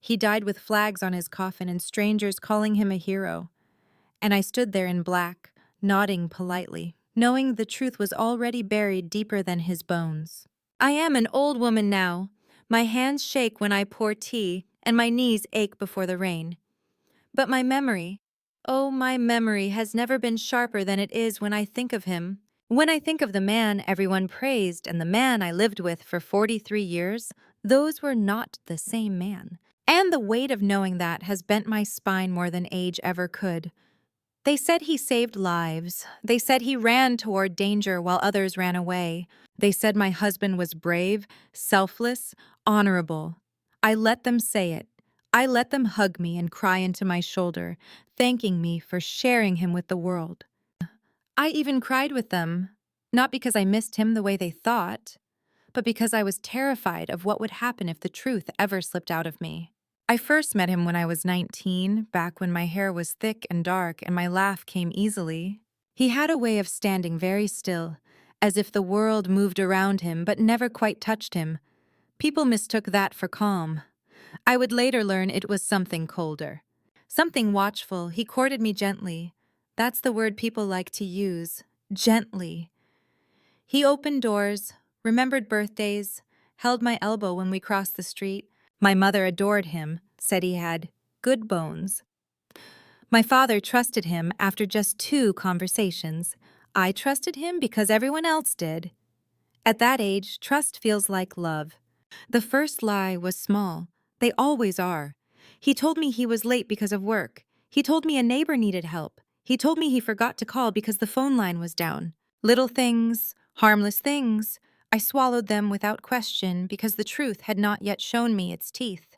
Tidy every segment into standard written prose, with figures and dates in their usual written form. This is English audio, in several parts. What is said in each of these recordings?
He died with flags on his coffin and strangers calling him a hero. And I stood there in black, nodding politely, knowing the truth was already buried deeper than his bones. I am an old woman now. My hands shake when I pour tea, and my knees ache before the rain. But my memory, oh, my memory has never been sharper than it is when I think of him. When I think of the man everyone praised and the man I lived with for 43 years, those were not the same man. And the weight of knowing that has bent my spine more than age ever could. They said he saved lives. They said he ran toward danger while others ran away. They said my husband was brave, selfless, honorable. I let them say it. I let them hug me and cry into my shoulder, thanking me for sharing him with the world. I even cried with them, not because I missed him the way they thought, but because I was terrified of what would happen if the truth ever slipped out of me. I first met him when I was 19, back when my hair was thick and dark and my laugh came easily. He had a way of standing very still, as if the world moved around him but never quite touched him. People mistook that for calm. I would later learn it was something colder. Something watchful. He courted me gently. That's the word people like to use. Gently. He opened doors, remembered birthdays, held my elbow when we crossed the street. My mother adored him, said he had good bones. My father trusted him after just 2 conversations. I trusted him because everyone else did. At that age, trust feels like love. The first lie was small. They always are. He told me he was late because of work. He told me a neighbor needed help. He told me he forgot to call because the phone line was down. Little things, harmless things. I swallowed them without question because the truth had not yet shown me its teeth.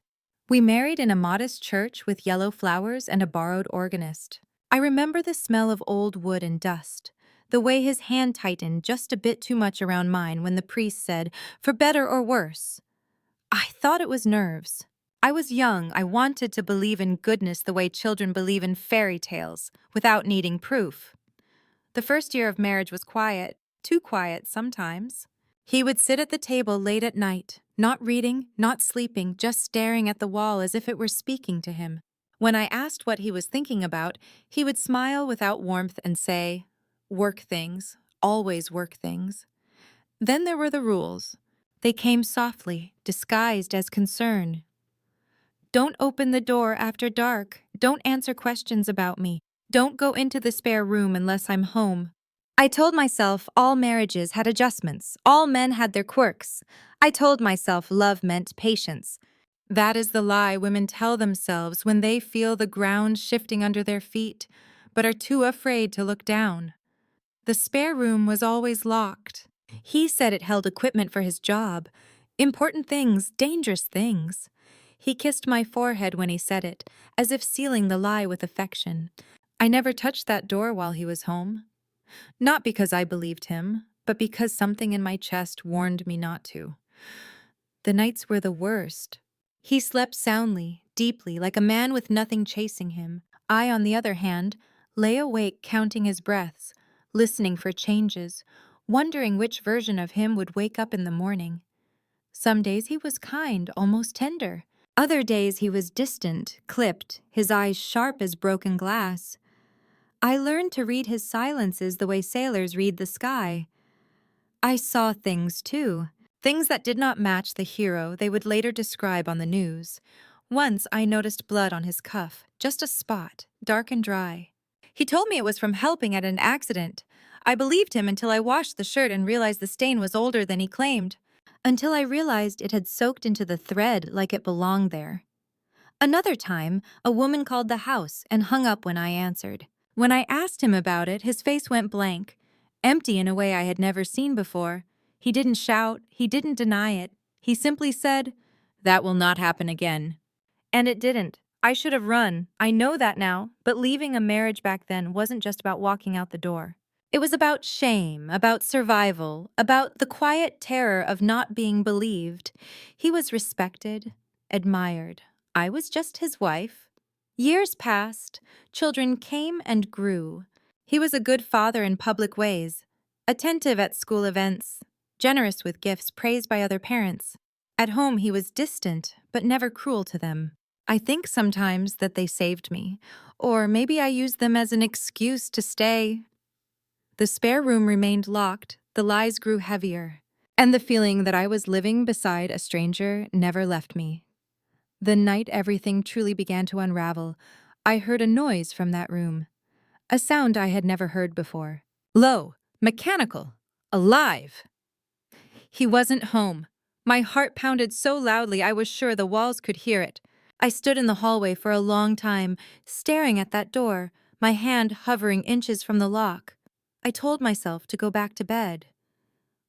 We married in a modest church with yellow flowers and a borrowed organist. I remember the smell of old wood and dust, the way his hand tightened just a bit too much around mine when the priest said, "For better or worse." I thought it was nerves. I was young. I wanted to believe in goodness the way children believe in fairy tales, without needing proof. The first year of marriage was quiet, too quiet sometimes. He would sit at the table late at night, not reading, not sleeping, just staring at the wall as if it were speaking to him. When I asked what he was thinking about, he would smile without warmth and say, "Work things, always work things." Then there were the rules. They came softly, disguised as concern. Don't open the door after dark. Don't answer questions about me. Don't go into the spare room unless I'm home. I told myself all marriages had adjustments. All men had their quirks. I told myself love meant patience. That is the lie women tell themselves when they feel the ground shifting under their feet, but are too afraid to look down. The spare room was always locked. He said it held equipment for his job. Important things, dangerous things. He kissed my forehead when he said it, as if sealing the lie with affection. I never touched that door while he was home. Not because I believed him, but because something in my chest warned me not to. The nights were the worst. He slept soundly, deeply, like a man with nothing chasing him. I, on the other hand, lay awake counting his breaths, listening for changes, wondering which version of him would wake up in the morning. Some days he was kind, almost tender. Other days he was distant, clipped, his eyes sharp as broken glass. I learned to read his silences the way sailors read the sky. I saw things, too. Things that did not match the hero they would later describe on the news. Once I noticed blood on his cuff, just a spot, dark and dry. He told me it was from helping at an accident. I believed him until I washed the shirt and realized the stain was older than he claimed. Until I realized it had soaked into the thread like it belonged there. Another time, a woman called the house and hung up when I answered. When I asked him about it, his face went blank, empty in a way I had never seen before. He didn't shout, he didn't deny it. He simply said, "That will not happen again." And it didn't. I should have run. I know that now, but leaving a marriage back then wasn't just about walking out the door. It was about shame, about survival, about the quiet terror of not being believed. He was respected, admired. I was just his wife. Years passed. Children came and grew. He was a good father in public ways, attentive at school events, generous with gifts praised by other parents. At home he was distant, but never cruel to them. I think sometimes that they saved me, or maybe I used them as an excuse to stay. The spare room remained locked, the lies grew heavier, and the feeling that I was living beside a stranger never left me. The night everything truly began to unravel, I heard a noise from that room, a sound I had never heard before. Low, mechanical, alive. He wasn't home. My heart pounded so loudly I was sure the walls could hear it. I stood in the hallway for a long time, staring at that door, my hand hovering inches from the lock. I told myself to go back to bed.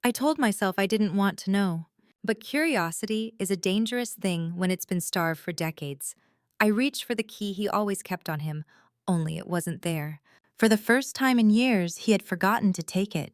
I told myself I didn't want to know. But curiosity is a dangerous thing when it's been starved for decades. I reached for the key he always kept on him, only it wasn't there. For the first time in years, he had forgotten to take it.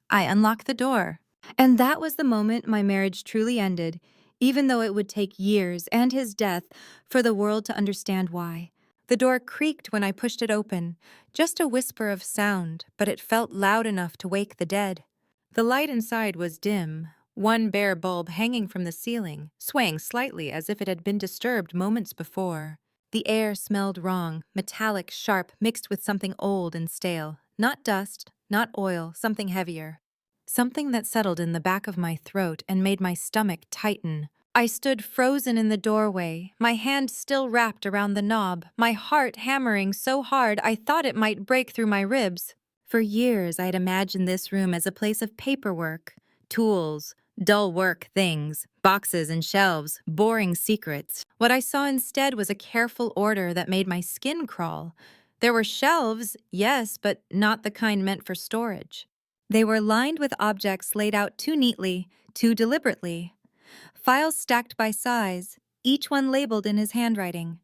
I unlocked the door. And that was the moment my marriage truly ended, even though it would take years and his death for the world to understand why. The door creaked when I pushed it open, just a whisper of sound, but it felt loud enough to wake the dead. The light inside was dim, one bare bulb hanging from the ceiling, swaying slightly as if it had been disturbed moments before. The air smelled wrong, metallic, sharp, mixed with something old and stale. Not dust, not oil, something heavier. Something that settled in the back of my throat and made my stomach tighten. I stood frozen in the doorway, my hand still wrapped around the knob, my heart hammering so hard I thought it might break through my ribs. For years, I had imagined this room as a place of paperwork, tools, dull work things, boxes and shelves, boring secrets. What I saw instead was a careful order that made my skin crawl. There were shelves, yes, but not the kind meant for storage. They were lined with objects laid out too neatly, too deliberately. Files stacked by size, each one labeled in his handwriting.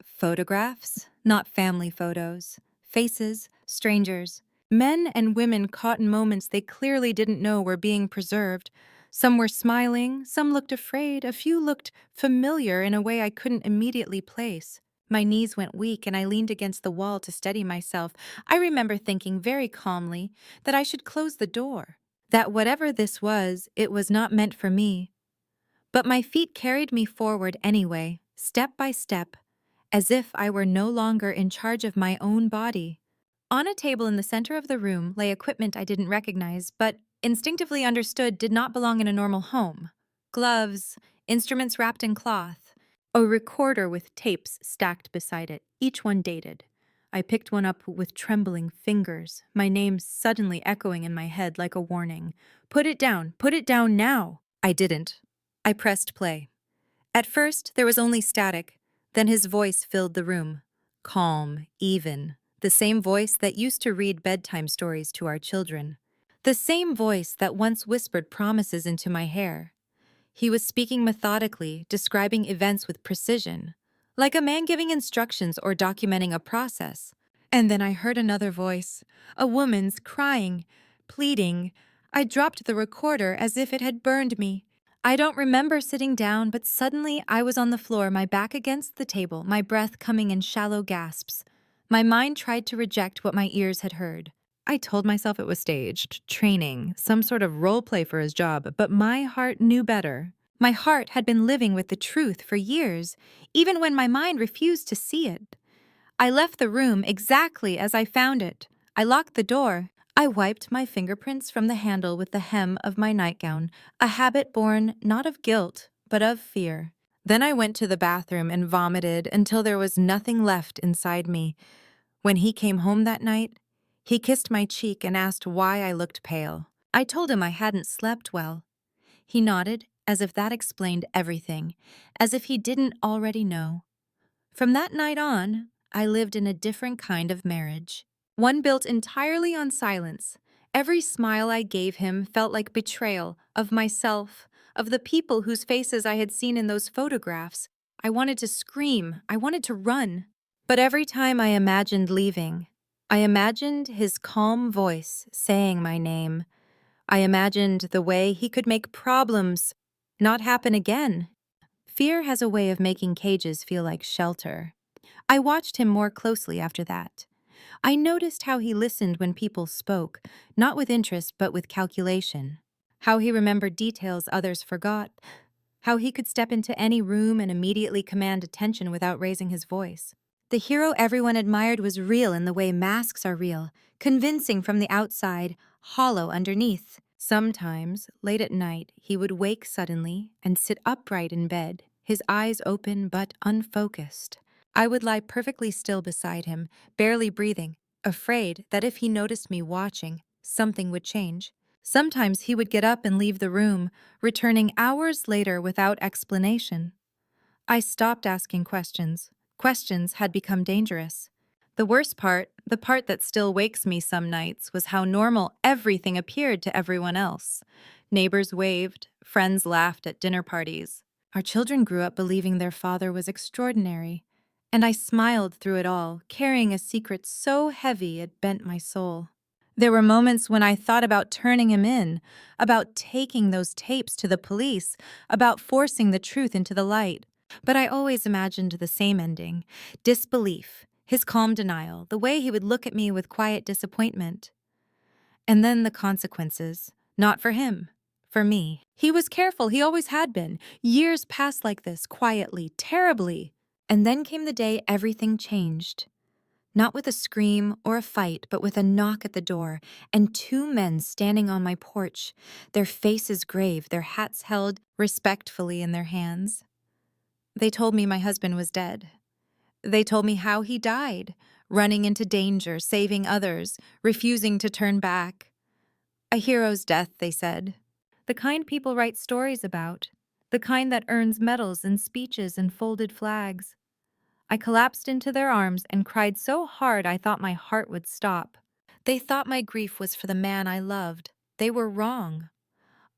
Photographs, not family photos. Faces, strangers. Men and women caught in moments they clearly didn't know were being preserved. Some were smiling, some looked afraid, a few looked familiar in a way I couldn't immediately place. My knees went weak and I leaned against the wall to steady myself. I remember thinking very calmly that I should close the door, that whatever this was, it was not meant for me. But my feet carried me forward anyway, step by step, as if I were no longer in charge of my own body. On a table in the center of the room lay equipment I didn't recognize, but instinctively understood did not belong in a normal home. Gloves, instruments wrapped in cloth, a recorder with tapes stacked beside it, each one dated. I picked one up with trembling fingers, my name suddenly echoing in my head like a warning. Put it down now! I didn't. I pressed play. At first, there was only static. Then his voice filled the room. Calm, even. The same voice that used to read bedtime stories to our children. The same voice that once whispered promises into my hair. He was speaking methodically, describing events with precision, like a man giving instructions or documenting a process. And then I heard another voice, a woman's crying, pleading. I dropped the recorder as if it had burned me. I don't remember sitting down, but suddenly I was on the floor, my back against the table, my breath coming in shallow gasps. My mind tried to reject what my ears had heard. I told myself it was staged, training, some sort of role play for his job, but my heart knew better. My heart had been living with the truth for years, even when my mind refused to see it. I left the room exactly as I found it. I locked the door. I wiped my fingerprints from the handle with the hem of my nightgown, a habit born not of guilt, but of fear. Then I went to the bathroom and vomited until there was nothing left inside me. When he came home that night, he kissed my cheek and asked why I looked pale. I told him I hadn't slept well. He nodded, as if that explained everything, as if he didn't already know. From that night on, I lived in a different kind of marriage. One built entirely on silence. Every smile I gave him felt like betrayal of myself, of the people whose faces I had seen in those photographs. I wanted to scream. I wanted to run. But every time I imagined leaving, I imagined his calm voice saying my name. I imagined the way he could make problems not happen again. Fear has a way of making cages feel like shelter. I watched him more closely after that. I noticed how he listened when people spoke, not with interest but with calculation. How he remembered details others forgot. how he could step into any room and immediately command attention without raising his voice. The hero everyone admired was real in the way masks are real, convincing from the outside, hollow underneath. Sometimes, late at night, he would wake suddenly and sit upright in bed, his eyes open but unfocused. I would lie perfectly still beside him, barely breathing, afraid that if he noticed me watching, something would change. Sometimes he would get up and leave the room, returning hours later without explanation. I stopped asking questions. Questions had become dangerous. The worst part, the part that still wakes me some nights, was how normal everything appeared to everyone else. Neighbors waved, friends laughed at dinner parties. Our children grew up believing their father was extraordinary. And I smiled through it all, carrying a secret so heavy it bent my soul. There were moments when I thought about turning him in, about taking those tapes to the police, about forcing the truth into the light. But I always imagined the same ending: disbelief, his calm denial, the way he would look at me with quiet disappointment. And then the consequences. Not for him, for me. He was careful, he always had been. Years passed like this, quietly, terribly. And then came the day everything changed. Not with a scream or a fight, but with a knock at the door, and two men standing on my porch, their faces grave, their hats held respectfully in their hands. They told me my husband was dead. They told me how he died, running into danger, saving others, refusing to turn back. A hero's death, they said. The kind people write stories about. The kind that earns medals and speeches and folded flags. I collapsed into their arms and cried so hard I thought my heart would stop. They thought my grief was for the man I loved. They were wrong.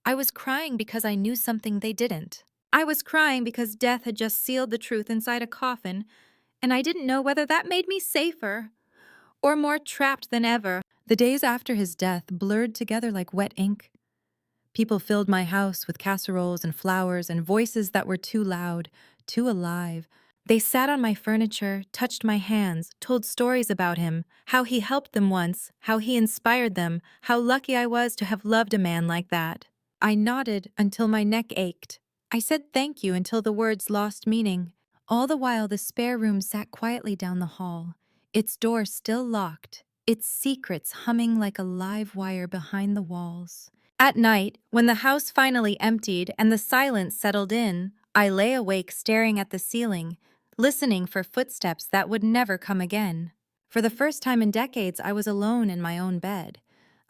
I was crying because I knew something they didn't. I was crying because death had just sealed the truth inside a coffin, and I didn't know whether that made me safer or more trapped than ever. The days after his death blurred together like wet ink. People filled my house with casseroles and flowers and voices that were too loud, too alive. They sat on my furniture, touched my hands, told stories about him, how he helped them once, how he inspired them, how lucky I was to have loved a man like that. I nodded until my neck ached. I said thank you until the words lost meaning. All the while the spare room sat quietly down the hall, its door still locked, its secrets humming like a live wire behind the walls. At night, when the house finally emptied and the silence settled in, I lay awake staring at the ceiling, listening for footsteps that would never come again. For the first time in decades, I was alone in my own bed.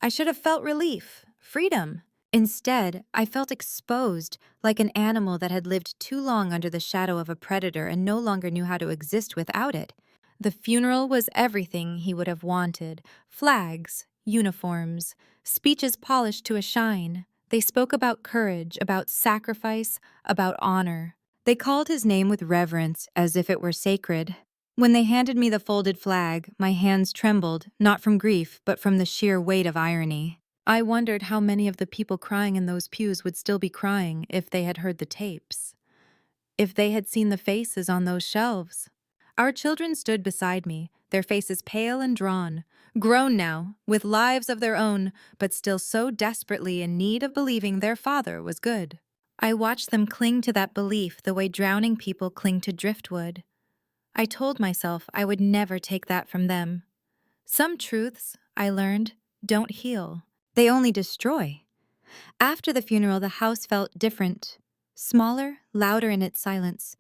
I should have felt relief, freedom. Instead, I felt exposed, like an animal that had lived too long under the shadow of a predator and no longer knew how to exist without it. The funeral was everything he would have wanted: flags, uniforms, speeches polished to a shine. They spoke about courage, about sacrifice, about honor. They called his name with reverence, as if it were sacred. When they handed me the folded flag, my hands trembled, not from grief, but from the sheer weight of irony. I wondered how many of the people crying in those pews would still be crying if they had heard the tapes, if they had seen the faces on those shelves. Our children stood beside me, their faces pale and drawn, grown now, with lives of their own, but still so desperately in need of believing their father was good. I watched them cling to that belief the way drowning people cling to driftwood. I told myself I would never take that from them. Some truths, I learned, don't heal. They only destroy. After the funeral, the house felt different, smaller, louder in its silence.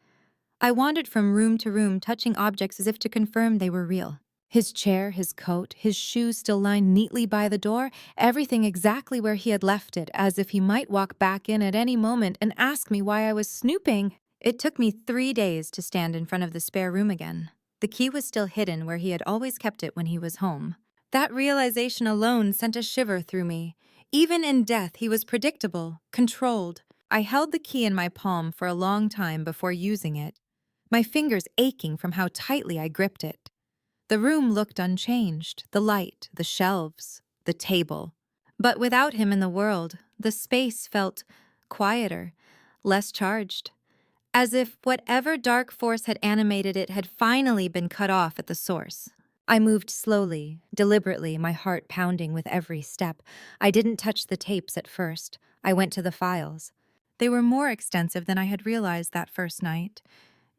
I wandered from room to room, touching objects as if to confirm they were real. His chair, his coat, his shoes still lined neatly by the door, everything exactly where he had left it, as if he might walk back in at any moment and ask me why I was snooping. It took me 3 days to stand in front of the spare room again. The key was still hidden where he had always kept it when he was home. That realization alone sent a shiver through me. Even in death, he was predictable, controlled. I held the key in my palm for a long time before using it, my fingers aching from how tightly I gripped it. The room looked unchanged, the light, the shelves, the table. But without him in the world, the space felt quieter, less charged, as if whatever dark force had animated it had finally been cut off at the source. I moved slowly, deliberately, my heart pounding with every step. I didn't touch the tapes at first. I went to the files. They were more extensive than I had realized that first night.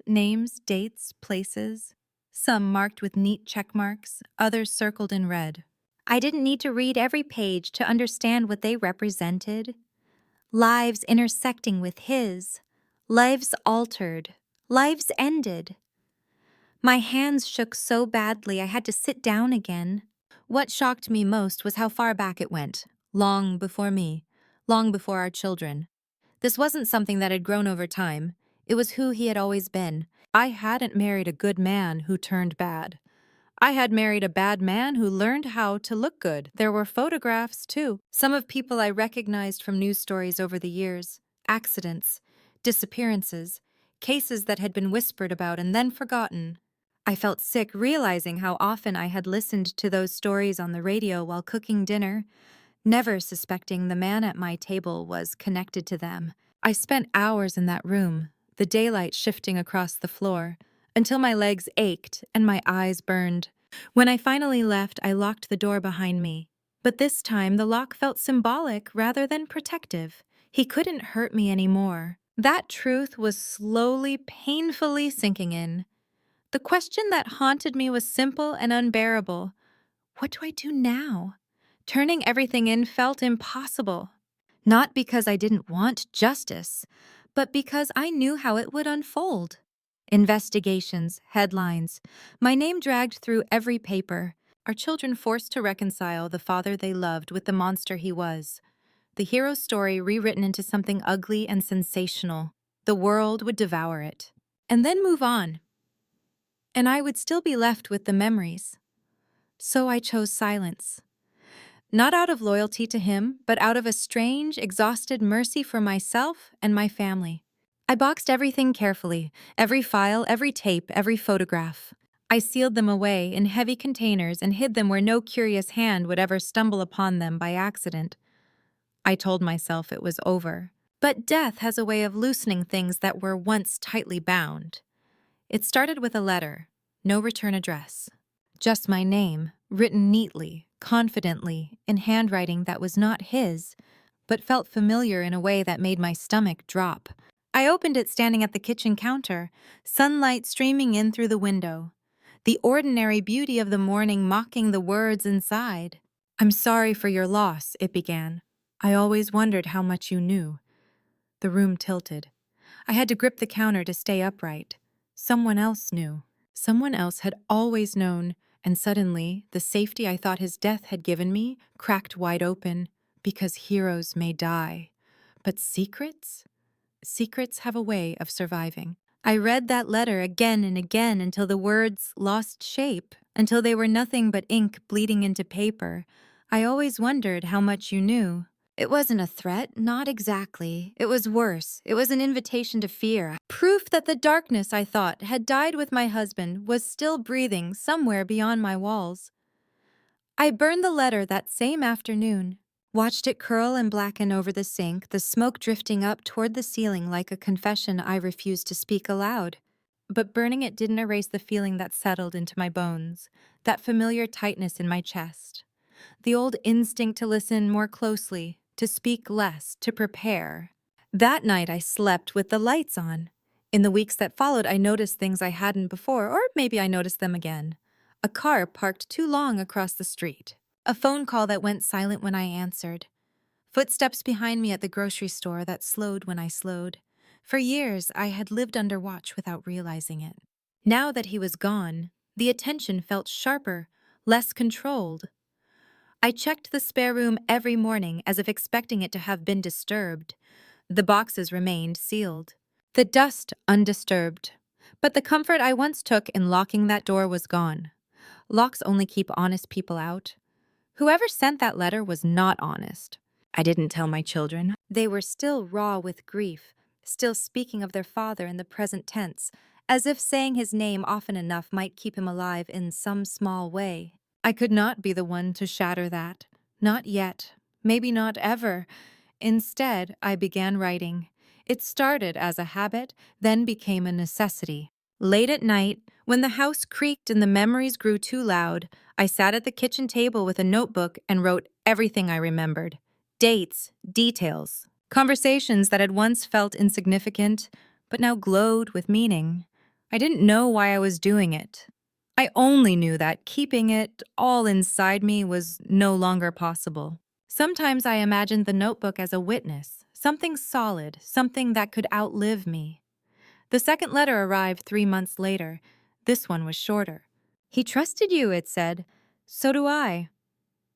Names, dates, places, some marked with neat check marks, others circled in red. I didn't need to read every page to understand what they represented. Lives intersecting with his, lives altered, lives ended. My hands shook so badly I had to sit down again. What shocked me most was how far back it went, long before me, long before our children. This wasn't something that had grown over time. It was who he had always been. I hadn't married a good man who turned bad. I had married a bad man who learned how to look good. There were photographs, too. Some of people I recognized from news stories over the years. Accidents, disappearances, cases that had been whispered about and then forgotten. I felt sick realizing how often I had listened to those stories on the radio while cooking dinner, never suspecting the man at my table was connected to them. I spent hours in that room, the daylight shifting across the floor, until my legs ached and my eyes burned. When I finally left, I locked the door behind me. But this time, the lock felt symbolic rather than protective. He couldn't hurt me anymore. That truth was slowly, painfully sinking in. The question that haunted me was simple and unbearable. What do I do now? Turning everything in felt impossible. Not because I didn't want justice, but because I knew how it would unfold. Investigations, headlines, my name dragged through every paper, our children forced to reconcile the father they loved with the monster he was. The hero's story rewritten into something ugly and sensational. The world would devour it. And then move on. And I would still be left with the memories. So I chose silence. Not out of loyalty to him, but out of a strange, exhausted mercy for myself and my family. I boxed everything carefully, every file, every tape, every photograph. I sealed them away in heavy containers and hid them where no curious hand would ever stumble upon them by accident. I told myself it was over. But death has a way of loosening things that were once tightly bound. It started with a letter, no return address. Just my name, written neatly, confidently, in handwriting that was not his, but felt familiar in a way that made my stomach drop. I opened it standing at the kitchen counter, sunlight streaming in through the window. The ordinary beauty of the morning mocking the words inside. "I'm sorry for your loss," it began. "I always wondered how much you knew." The room tilted. I had to grip the counter to stay upright. Someone else knew. Someone else had always known, and suddenly, the safety I thought his death had given me cracked wide open, because heroes may die. But secrets? Secrets have a way of surviving. I read that letter again and again until the words lost shape, until they were nothing but ink bleeding into paper. I always wondered how much you knew. It wasn't a threat, not exactly. It was worse. It was an invitation to fear. Proof that the darkness I thought had died with my husband was still breathing somewhere beyond my walls. I burned the letter that same afternoon, watched it curl and blacken over the sink, the smoke drifting up toward the ceiling like a confession I refused to speak aloud. But burning it didn't erase the feeling that settled into my bones, that familiar tightness in my chest. The old instinct to listen more closely, to speak less, to prepare. That night I slept with the lights on. In the weeks that followed, I noticed things I hadn't before, or maybe I noticed them again. A car parked too long across the street. A phone call that went silent when I answered. Footsteps behind me at the grocery store that slowed when I slowed. For years, I had lived under watch without realizing it. Now that he was gone, the attention felt sharper, less controlled. I checked the spare room every morning as if expecting it to have been disturbed. The boxes remained sealed. The dust undisturbed. But the comfort I once took in locking that door was gone. Locks only keep honest people out. Whoever sent that letter was not honest. I didn't tell my children. They were still raw with grief, still speaking of their father in the present tense, as if saying his name often enough might keep him alive in some small way. I could not be the one to shatter that. Not yet. Maybe not ever. Instead, I began writing. It started as a habit, then became a necessity. Late at night, when the house creaked and the memories grew too loud, I sat at the kitchen table with a notebook and wrote everything I remembered. Dates, details. Conversations that had once felt insignificant, but now glowed with meaning. I didn't know why I was doing it. I only knew that keeping it all inside me was no longer possible. Sometimes I imagined the notebook as a witness, something solid, something that could outlive me. The second letter arrived 3 months later. This one was shorter. "He trusted you," it said. "So do I."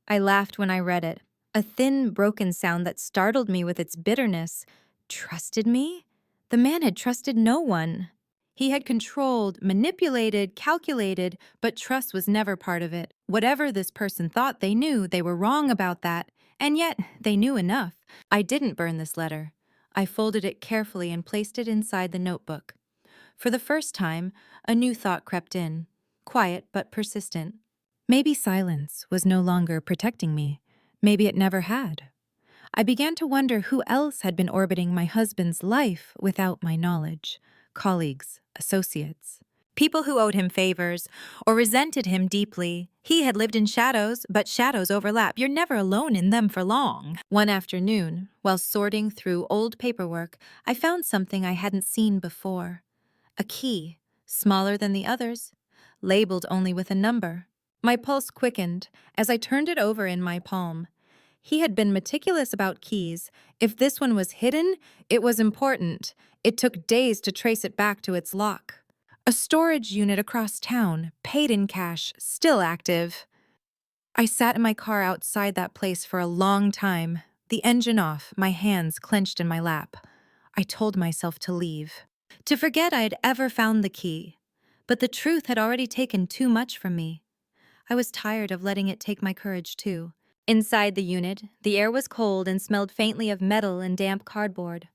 I laughed when I read it. A thin, broken sound that startled me with its bitterness. Trusted me? The man had trusted no one. He had controlled, manipulated, calculated, but trust was never part of it. Whatever this person thought they knew, they were wrong about that. And yet, they knew enough. I didn't burn this letter. I folded it carefully and placed it inside the notebook. For the first time, a new thought crept in, quiet but persistent. Maybe silence was no longer protecting me. Maybe it never had. I began to wonder who else had been orbiting my husband's life without my knowledge. Colleagues, associates. People who owed him favors or resented him deeply. He had lived in shadows, but shadows overlap. You're never alone in them for long. One afternoon, while sorting through old paperwork, I found something I hadn't seen before. A key, smaller than the others, labeled only with a number. My pulse quickened as I turned it over in my palm. He had been meticulous about keys. If this one was hidden, it was important. It took days to trace it back to its lock. A storage unit across town, paid in cash, still active. I sat in my car outside that place for a long time, the engine off, my hands clenched in my lap. I told myself to leave, to forget I had ever found the key. But the truth had already taken too much from me. I was tired of letting it take my courage, too. Inside the unit, the air was cold and smelled faintly of metal and damp cardboard.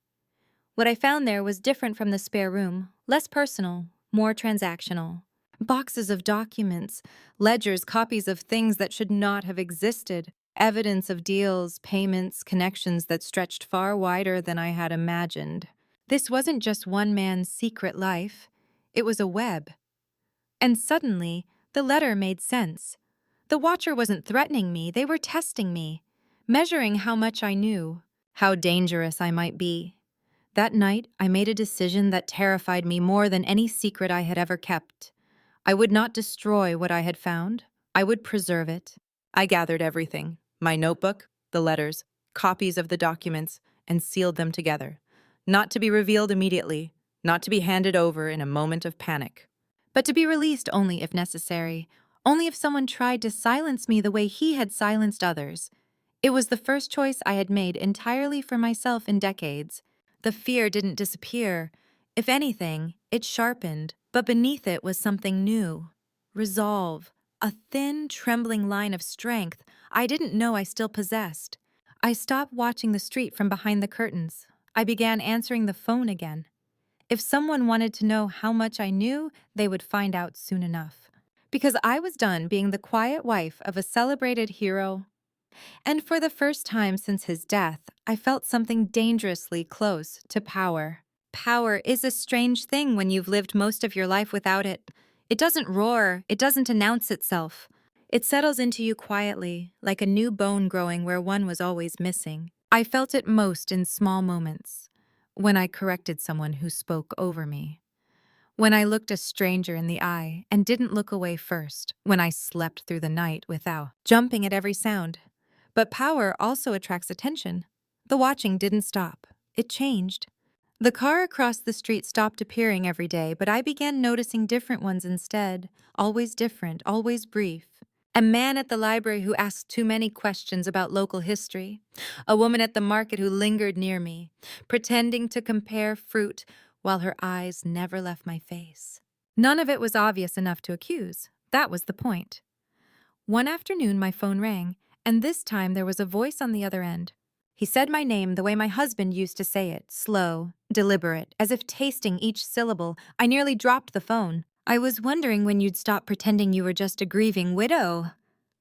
What I found there was different from the spare room, less personal, more transactional. Boxes of documents, ledgers, copies of things that should not have existed, evidence of deals, payments, connections that stretched far wider than I had imagined. This wasn't just one man's secret life. It was a web. And suddenly, the letter made sense. The Watcher wasn't threatening me, they were testing me, measuring how much I knew, how dangerous I might be. That night, I made a decision that terrified me more than any secret I had ever kept. I would not destroy what I had found. I would preserve it. I gathered everything, my notebook, the letters, copies of the documents, and sealed them together. Not to be revealed immediately, not to be handed over in a moment of panic, but to be released only if necessary, only if someone tried to silence me the way he had silenced others. It was the first choice I had made entirely for myself in decades. The fear didn't disappear. If anything, it sharpened, but beneath it was something new. Resolve, a thin, trembling line of strength I didn't know I still possessed. I stopped watching the street from behind the curtains. I began answering the phone again. If someone wanted to know how much I knew, they would find out soon enough. Because I was done being the quiet wife of a celebrated hero. And for the first time since his death, I felt something dangerously close to power. Power is a strange thing when you've lived most of your life without it. It doesn't roar, it doesn't announce itself. It settles into you quietly, like a new bone growing where one was always missing. I felt it most in small moments. When I corrected someone who spoke over me. When I looked a stranger in the eye and didn't look away first. When I slept through the night without jumping at every sound. But power also attracts attention. The watching didn't stop. It changed. The car across the street stopped appearing every day, but I began noticing different ones instead. Always different, always brief. A man at the library who asked too many questions about local history. A woman at the market who lingered near me, pretending to compare fruit while her eyes never left my face. None of it was obvious enough to accuse. That was the point. One afternoon, my phone rang, and this time there was a voice on the other end. He said my name the way my husband used to say it, slow, deliberate, as if tasting each syllable. I nearly dropped the phone. "I was wondering when you'd stop pretending you were just a grieving widow,"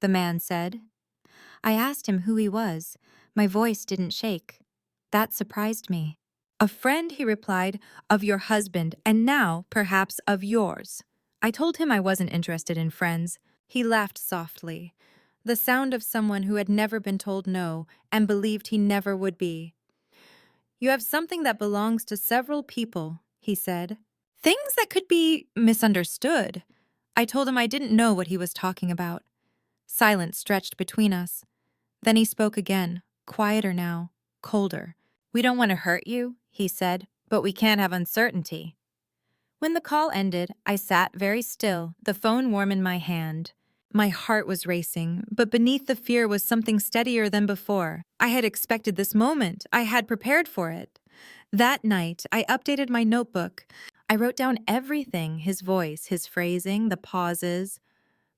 the man said. I asked him who he was. My voice didn't shake. That surprised me. "A friend," he replied, "of your husband, and now, perhaps, of yours." I told him I wasn't interested in friends. He laughed softly, the sound of someone who had never been told no and believed he never would be. You have something that belongs to several people, he said. Things that could be misunderstood. I told him I didn't know what he was talking about. Silence stretched between us. Then he spoke again, quieter now, colder. We don't want to hurt you, he said, but we can't have uncertainty. When the call ended, I sat very still, the phone warm in my hand. My heart was racing, but beneath the fear was something steadier than before. I had expected this moment. I had prepared for it. That night, I updated my notebook. I wrote down everything, his voice, his phrasing, the pauses.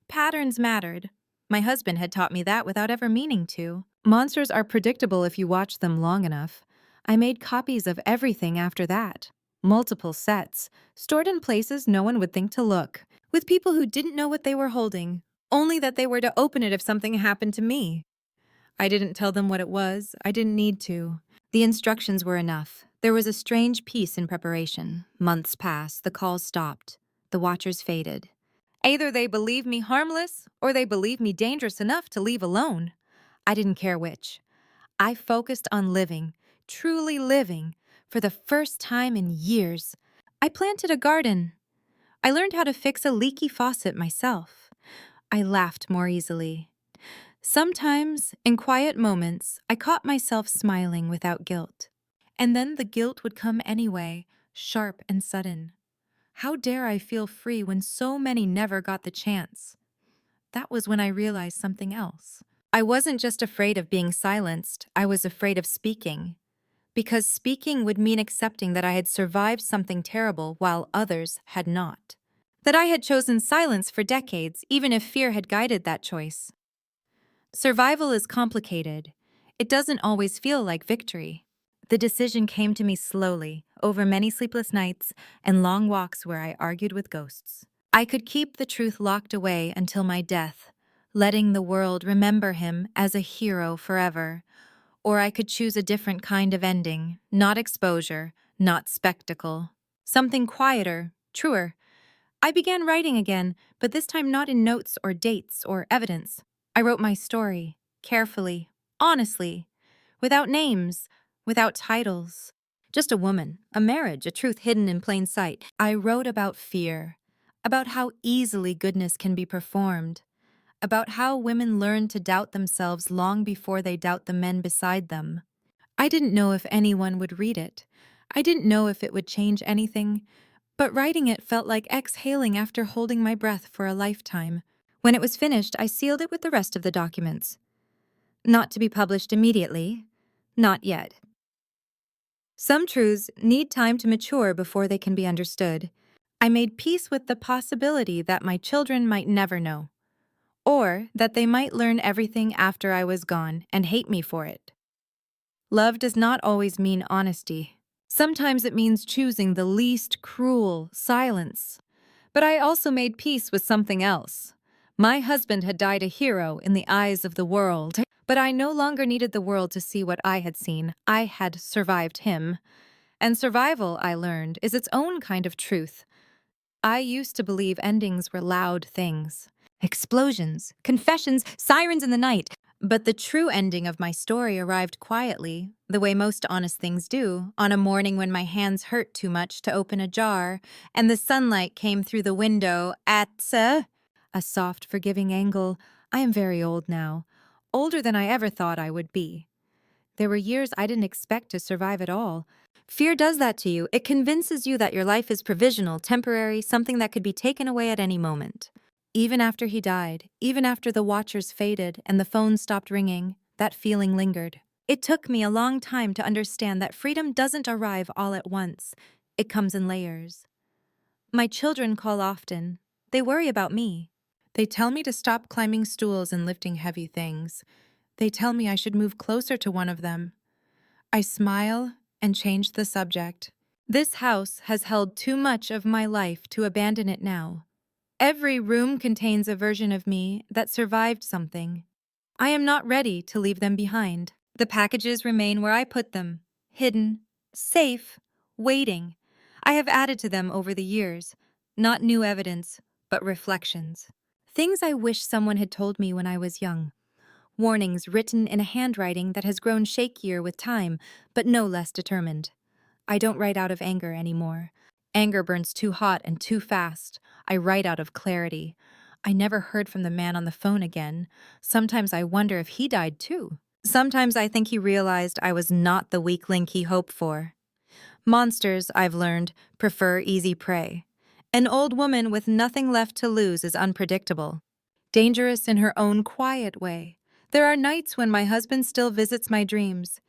Patterns mattered. My husband had taught me that without ever meaning to. Monsters are predictable if you watch them long enough. I made copies of everything after that. Multiple sets, stored in places no one would think to look, with people who didn't know what they were holding, only that they were to open it if something happened to me. I didn't tell them what it was. I didn't need to. The instructions were enough. There was a strange peace in preparation. Months passed. The calls stopped. The watchers faded. Either they believed me harmless, or they believed me dangerous enough to leave alone. I didn't care which. I focused on living, truly living, for the first time in years. I planted a garden. I learned how to fix a leaky faucet myself. I laughed more easily. Sometimes, in quiet moments, I caught myself smiling without guilt. And then the guilt would come anyway, sharp and sudden. How dare I feel free when so many never got the chance? That was when I realized something else. I wasn't just afraid of being silenced, I was afraid of speaking. Because speaking would mean accepting that I had survived something terrible while others had not. That I had chosen silence for decades, even if fear had guided that choice. Survival is complicated. It doesn't always feel like victory. The decision came to me slowly, over many sleepless nights and long walks where I argued with ghosts. I could keep the truth locked away until my death, letting the world remember him as a hero forever. Or I could choose a different kind of ending, not exposure, not spectacle. Something quieter, truer. I began writing again, but this time not in notes or dates or evidence. I wrote my story, carefully, honestly, without names, without titles. Just a woman, a marriage, a truth hidden in plain sight. I wrote about fear, about how easily goodness can be performed, about how women learn to doubt themselves long before they doubt the men beside them. I didn't know if anyone would read it. I didn't know if it would change anything, but writing it felt like exhaling after holding my breath for a lifetime. When it was finished, I sealed it with the rest of the documents. Not to be published immediately. Not yet. Some truths need time to mature before they can be understood. I made peace with the possibility that my children might never know, or that they might learn everything after I was gone and hate me for it. Love does not always mean honesty. Sometimes it means choosing the least cruel silence. But I also made peace with something else. My husband had died a hero in the eyes of the world, but I no longer needed the world to see what I had seen. I had survived him. And survival, I learned, is its own kind of truth. I used to believe endings were loud things. Explosions, confessions, sirens in the night. But the true ending of my story arrived quietly, the way most honest things do, on a morning when my hands hurt too much to open a jar, and the sunlight came through the window at a soft, forgiving angle. I am very old now, older than I ever thought I would be. There were years I didn't expect to survive at all. Fear does that to you. It convinces you that your life is provisional, temporary, something that could be taken away at any moment. Even after he died, even after the watchers faded and the phone stopped ringing, that feeling lingered. It took me a long time to understand that freedom doesn't arrive all at once. It comes in layers. My children call often. They worry about me. They tell me to stop climbing stools and lifting heavy things. They tell me I should move closer to one of them. I smile and change the subject. This house has held too much of my life to abandon it now. Every room contains a version of me that survived something. I am not ready to leave them behind. The packages remain where I put them, hidden, safe, waiting. I have added to them over the years, not new evidence, but reflections. Things I wish someone had told me when I was young. warnings written in a handwriting that has grown shakier with time, but no less determined. I don't write out of anger anymore. Anger burns too hot and too fast. I write out of clarity. I never heard from the man on the phone again. Sometimes I wonder if he died too. Sometimes I think he realized I was not the weak link he hoped for. Monsters, I've learned, prefer easy prey. An old woman with nothing left to lose is unpredictable, dangerous in her own quiet way. There are nights when my husband still visits my dreams.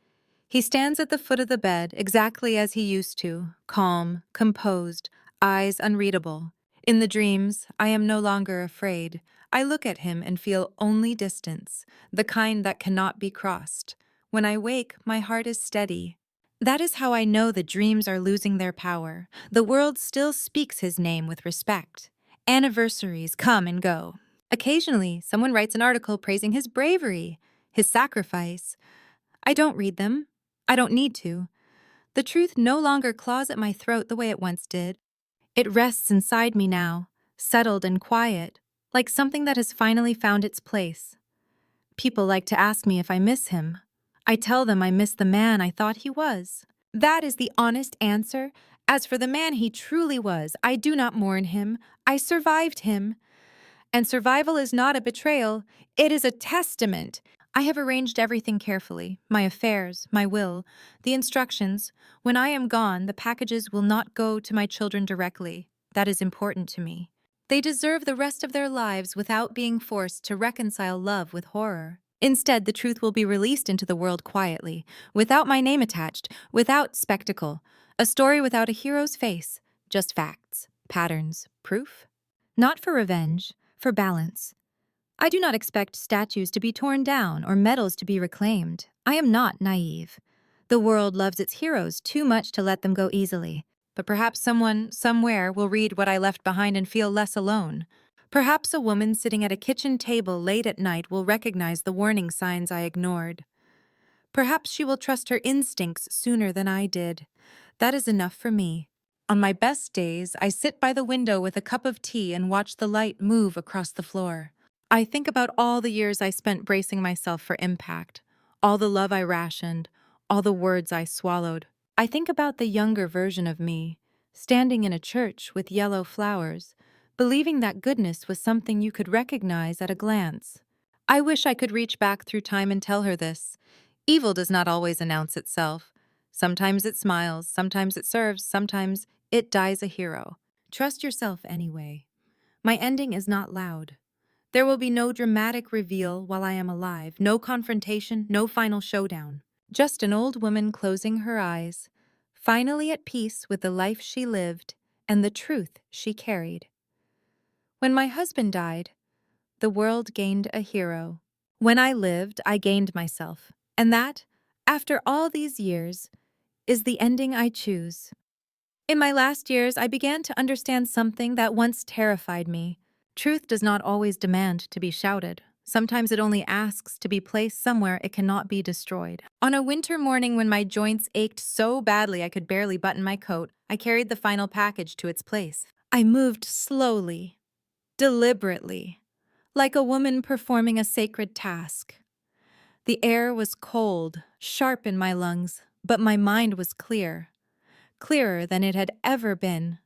He stands at the foot of the bed exactly as he used to, calm, composed, eyes unreadable. In the dreams, I am no longer afraid. I look at him and feel only distance, the kind that cannot be crossed. When I wake, my heart is steady. That is how I know the dreams are losing their power. The world still speaks his name with respect. Anniversaries come and go. Occasionally, someone writes an article praising his bravery, his sacrifice. I don't read them. I don't need to. The truth no longer claws at my throat the way it once did. It rests inside me now, settled and quiet, like something that has finally found its place. People like to ask me if I miss him. I tell them I miss the man I thought he was. That is the honest answer. As for the man he truly was, I do not mourn him. I survived him. And survival is not a betrayal, it is a testament. I have arranged everything carefully, my affairs, my will, the instructions. When I am gone, the packages will not go to my children directly. That is important to me. They deserve the rest of their lives without being forced to reconcile love with horror. Instead, the truth will be released into the world quietly, without my name attached, without spectacle. A story without a hero's face, just facts, patterns, proof. Not for revenge, for balance. I do not expect statues to be torn down or medals to be reclaimed. I am not naive. The world loves its heroes too much to let them go easily. But perhaps someone, somewhere, will read what I left behind and feel less alone. Perhaps a woman sitting at a kitchen table late at night will recognize the warning signs I ignored. Perhaps she will trust her instincts sooner than I did. That is enough for me. On my best days, I sit by the window with a cup of tea and watch the light move across the floor. I think about all the years I spent bracing myself for impact, all the love I rationed, all the words I swallowed. I think about the younger version of me, standing in a church with yellow flowers, believing that goodness was something you could recognize at a glance. I wish I could reach back through time and tell her this. Evil does not always announce itself. Sometimes it smiles, sometimes it serves, sometimes it dies a hero. Trust yourself anyway. My ending is not loud. There will be no dramatic reveal while I am alive, no confrontation, no final showdown. Just an old woman closing her eyes, finally at peace with the life she lived and the truth she carried. When my husband died, the world gained a hero. When I lived, I gained myself. And that, after all these years, is the ending I choose. In my last years, I began to understand something that once terrified me. Truth does not always demand to be shouted. Sometimes it only asks to be placed somewhere it cannot be destroyed. On a winter morning when my joints ached so badly I could barely button my coat, I carried the final package to its place. I moved slowly, deliberately, like a woman performing a sacred task. The air was cold, sharp in my lungs, but my mind was clear. Clearer than it had ever been.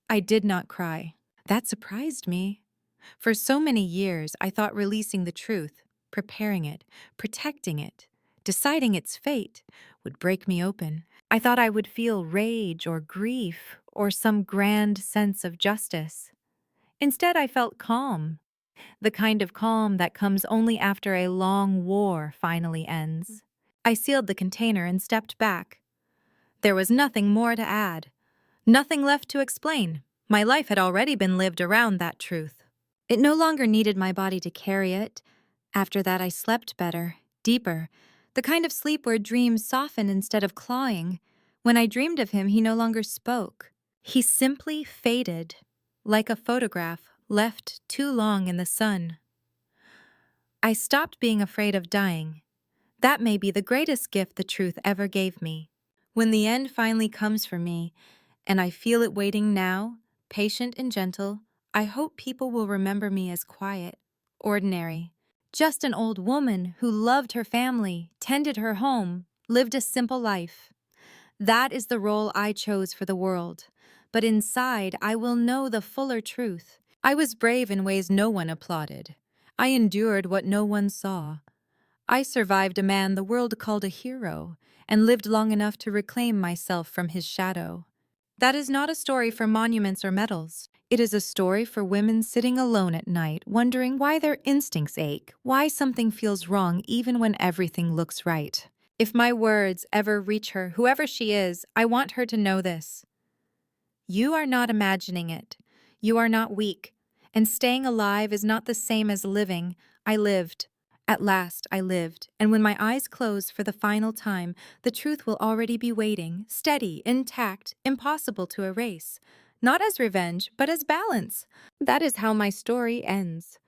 I did not cry. That surprised me. For so many years, I thought releasing the truth, preparing it, protecting it, deciding its fate, would break me open. I thought I would feel rage or grief or some grand sense of justice. Instead, I felt calm, the kind of calm that comes only after a long war finally ends. I sealed the container and stepped back. There was nothing more to add, nothing left to explain. My life had already been lived around that truth. It no longer needed my body to carry it. After that, I slept better, deeper, the kind of sleep where dreams soften instead of clawing. When I dreamed of him, he no longer spoke. He simply faded, like a photograph left too long in the sun. I stopped being afraid of dying. That may be the greatest gift the truth ever gave me. When the end finally comes for me, and I feel it waiting now, patient and gentle, I hope people will remember me as quiet, ordinary, Just an old woman who loved her family, tended her home, lived a simple life. That is the role I chose for the world. But inside, I will know the fuller truth. I was brave in ways no one applauded. I endured what no one saw. I survived a man the world called a hero, and lived long enough to reclaim myself from his shadow. That is not a story for monuments or medals. It is a story for women sitting alone at night, wondering why their instincts ache, why something feels wrong even when everything looks right. If my words ever reach her, whoever she is, I want her to know this. You are not imagining it. You are not weak. And staying alive is not the same as living. I lived. At last, I lived. And when my eyes close for the final time, the truth will already be waiting, steady, intact, impossible to erase. Not as revenge, but as balance. That is how my story ends.